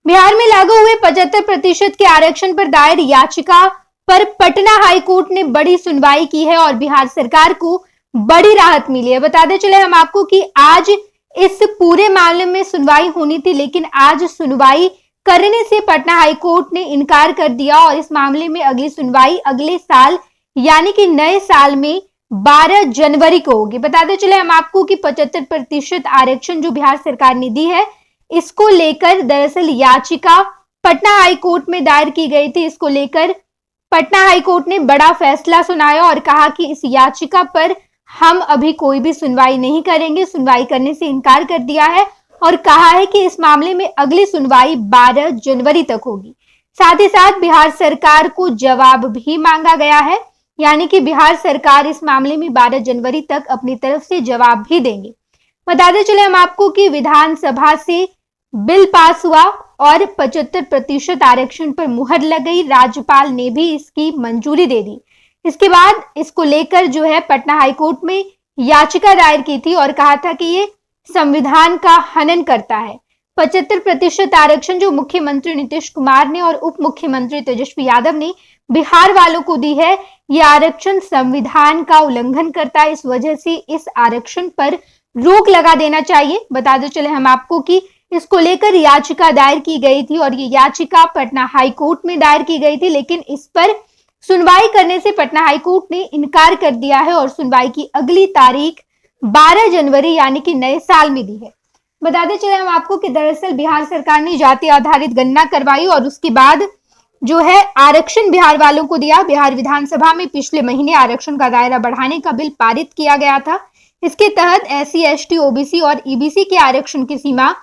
बिहार में लागू हुए 75% के आरक्षण पर दायर याचिका पर पटना हाईकोर्ट ने बड़ी सुनवाई की है और बिहार सरकार को बड़ी राहत मिली है। बताते चले हम आपको कि आज इस पूरे मामले में सुनवाई होनी थी, लेकिन आज सुनवाई करने से पटना हाईकोर्ट ने इनकार कर दिया और इस मामले में अगली सुनवाई अगले साल यानी कि नए साल में 12 जनवरी को होगी। बताते चले हम आपको कि 75% आरक्षण जो बिहार सरकार ने दी है, इसको लेकर दरअसल याचिका पटना हाईकोर्ट में दायर की गई थी। इसको लेकर पटना हाईकोर्ट ने बड़ा फैसला सुनाया और कहा कि इस याचिका पर हम अभी कोई भी सुनवाई नहीं करेंगे, सुनवाई करने से इनकार कर दिया है और कहा है कि इस मामले में अगली सुनवाई 12 जनवरी तक होगी। साथ ही साथ बिहार सरकार को जवाब भी मांगा गया है, यानी कि बिहार सरकार इस मामले में 12 जनवरी तक अपनी तरफ से जवाब भी देंगे। बताते चले हम आपको कि विधानसभा से बिल पास हुआ और 75% आरक्षण पर मुहर लग गई। राज्यपाल ने भी इसकी मंजूरी दे दी। इसके बाद इसको लेकर जो है पटना हाईकोर्ट में याचिका दायर की थी और कहा था कि ये संविधान का हनन करता है। 75% आरक्षण जो मुख्यमंत्री नीतीश कुमार ने और उप मुख्यमंत्री तेजस्वी यादव ने बिहार वालों को दी है, ये आरक्षण संविधान का उल्लंघन करता है। इस वजह से इस आरक्षण पर रोक लगा देना चाहिए। बताते चले हम आपको कि इसको लेकर याचिका दायर की गई थी और ये याचिका पटना हाईकोर्ट में दायर की गई थी, लेकिन इस पर सुनवाई करने से पटना हाईकोर्ट ने इनकार कर दिया है और सुनवाई की अगली तारीख 12 जनवरी यानी कि नए साल में दी है। बताते चले हम आपको कि दरअसल बिहार सरकार ने जाति आधारित गणना करवाई और उसके बाद जो है आरक्षण बिहार वालों को दिया। बिहार विधानसभा में पिछले महीने आरक्षण का दायरा बढ़ाने का बिल पारित किया गया था। इसके तहत SC, ST, OBC और EBC के आरक्षण की सीमा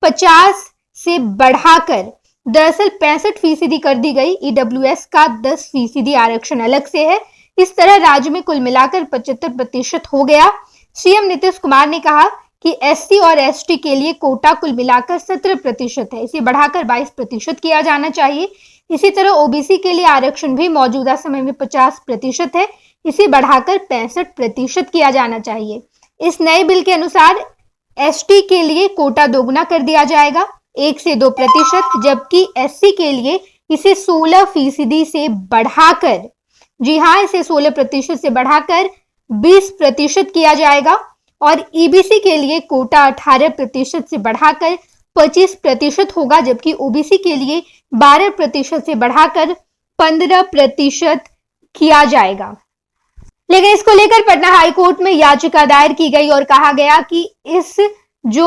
50 से बढ़ाकर दरअसल 65% कर दी गई। EWS का 10% आरक्षण अलग से है। इस तरह राज्य में कुल मिलाकर 75% हो गया। CM नीतीश कुमार ने कहा कि SC और ST के लिए कोटा कुल मिलाकर 17% है, इसे बढ़ाकर 22% किया जाना चाहिए। इसी तरह OBC के लिए आरक्षण भी मौजूदा समय में 50% है, इसे बढ़ाकर 65% किया जाना चाहिए। इस नए बिल के अनुसार ST के लिए कोटा दोगुना कर दिया जाएगा, 1 से 2%, जबकि SC के लिए इसे 16% से बढ़ाकर, जी हाँ, इसे 16% से बढ़ाकर 20% किया जाएगा और EBC के लिए कोटा 18% से बढ़ाकर 25% होगा, जबकि OBC के लिए 12% से बढ़ाकर 15% किया जाएगा। लेकिन इसको लेकर पटना हाईकोर्ट में याचिका दायर की गई और कहा गया कि इस जो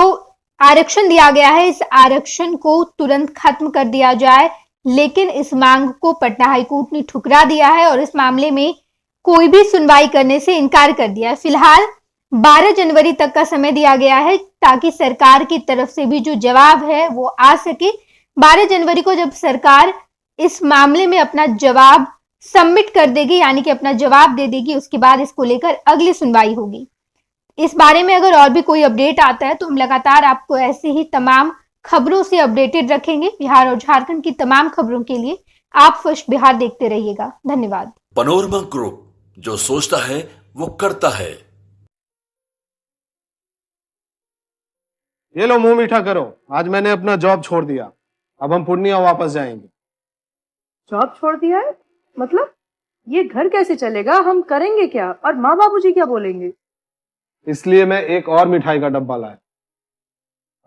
आरक्षण दिया गया है, इस आरक्षण को तुरंत खत्म कर दिया जाए, लेकिन इस मांग को पटना हाईकोर्ट ने ठुकरा दिया है और इस मामले में कोई भी सुनवाई करने से इनकार कर दिया है। फिलहाल 12 जनवरी तक का समय दिया गया है ताकि सरकार की तरफ से भी जो जवाब है वो आ सके। 12 जनवरी को जब सरकार इस मामले में अपना जवाब सबमिट कर देगी, यानी कि अपना जवाब दे देगी, उसके बाद इसको लेकर अगली सुनवाई होगी। इस बारे में अगर और भी कोई अपडेट आता है तो हम लगातार आपको ऐसे ही तमाम खबरों से अपडेटेड रखेंगे। बिहार और झारखंड की तमाम खबरों के लिए आप फर्स्ट बिहार देखते रहिएगा। धन्यवाद। पनोरमा ग्रुप, जो सोचता है वो करता है। ये लो, मुंह मीठा करो। आज मैंने अपना जॉब छोड़ दिया, अब हम पूर्णिया वापस जाएंगे। जॉब छोड़ दिया है? मतलब ये घर कैसे चलेगा? हम करेंगे क्या? और माँ बाबूजी क्या बोलेंगे? इसलिए मैं एक और मिठाई का डब्बा लाया।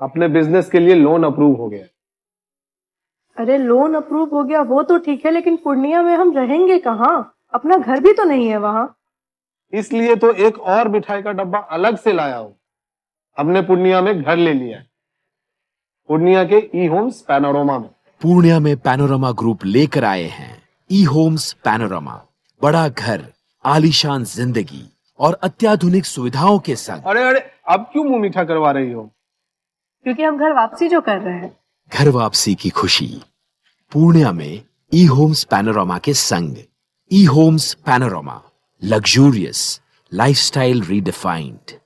अपने बिजनेस के लिए लोन अप्रूव हो गया। अरे लोन अप्रूव हो गया वो तो ठीक है, लेकिन पूर्णिया में हम रहेंगे कहाँ? अपना घर भी तो नहीं है वहां। इसलिए तो एक और मिठाई का डब्बा अलग से लाया हूं। हमने पूर्णिया में घर ले लिया है, पूर्णिया के E-होम्स पैनोरमा में। पूर्णिया में पैनोरमा ग्रुप लेकर आए हैं E-होम्स पैनोरमा। बड़ा घर, आलीशान जिंदगी और अत्याधुनिक सुविधाओं के संग। अरे अरे, अब क्यों मुंह मीठा करवा रही हो? क्योंकि हम घर वापसी जो कर रहे हैं। घर वापसी की खुशी पूर्णिया में E-होम्स पैनोरमा के संग। E-होम्स पैनोरमा, लग्जूरियस लाइफस्टाइल रीडिफाइंड।